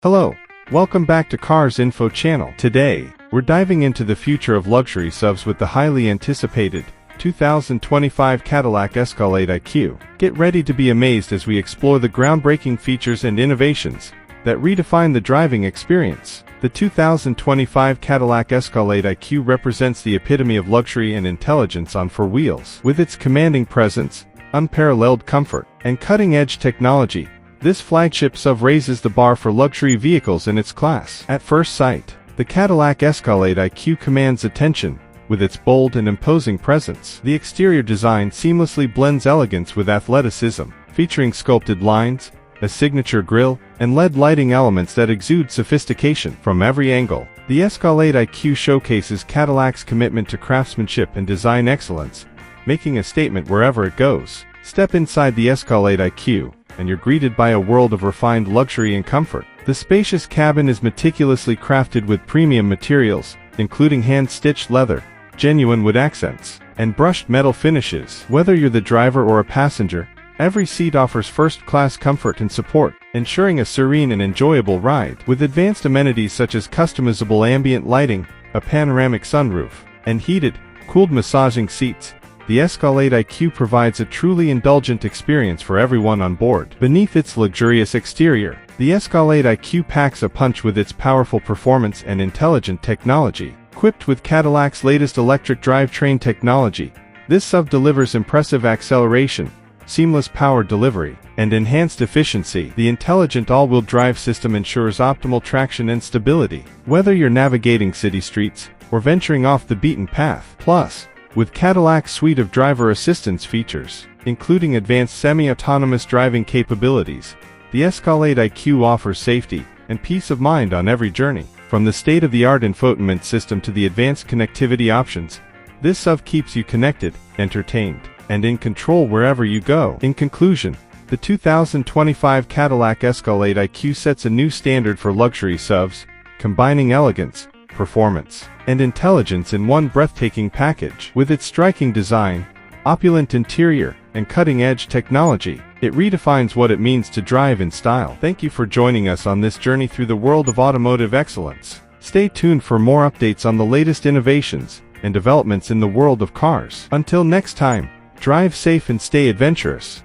Hello, welcome back to Cars Info channel. Today, we're diving into the future of luxury SUVs with the highly anticipated 2025 Cadillac Escalade IQ. Get ready to be amazed as we explore the groundbreaking features and innovations that redefine the driving experience. The 2025 Cadillac Escalade IQ represents the epitome of luxury and intelligence on four wheels. With its commanding presence, unparalleled comfort, and cutting-edge technology, this flagship SUV raises the bar for luxury vehicles in its class. At first sight, the Cadillac Escalade IQ commands attention with its bold and imposing presence. The exterior design seamlessly blends elegance with athleticism, featuring sculpted lines, a signature grille, and LED lighting elements that exude sophistication. From every angle, the Escalade IQ showcases Cadillac's commitment to craftsmanship and design excellence, making a statement wherever it goes. Step inside the Escalade IQ, and you're greeted by a world of refined luxury and comfort. The spacious cabin is meticulously crafted with premium materials, including hand-stitched leather, genuine wood accents, and brushed metal finishes. Whether you're the driver or a passenger, every seat offers first-class comfort and support, ensuring a serene and enjoyable ride. With advanced amenities such as customizable ambient lighting, a panoramic sunroof, and heated, cooled massaging seats, the Escalade IQ provides a truly indulgent experience for everyone on board. Beneath its luxurious exterior, the Escalade IQ packs a punch with its powerful performance and intelligent technology. Equipped with Cadillac's latest electric drivetrain technology, this SUV delivers impressive acceleration, seamless power delivery, and enhanced efficiency. The intelligent all-wheel drive system ensures optimal traction and stability, whether you're navigating city streets or venturing off the beaten path. Plus, with Cadillac's suite of driver assistance features, including advanced semi-autonomous driving capabilities, the Escalade IQ offers safety and peace of mind on every journey. From the state-of-the-art infotainment system to the advanced connectivity options, this SUV keeps you connected, entertained, and in control wherever you go. In conclusion, the 2025 Cadillac Escalade IQ sets a new standard for luxury SUVs, combining elegance, performance, and intelligence in one breathtaking package. With its striking design, opulent interior, and cutting-edge technology, it redefines what it means to drive in style. Thank you for joining us on this journey through the world of automotive excellence. Stay tuned for more updates on the latest innovations and developments in the world of cars. Until next time, drive safe and stay adventurous.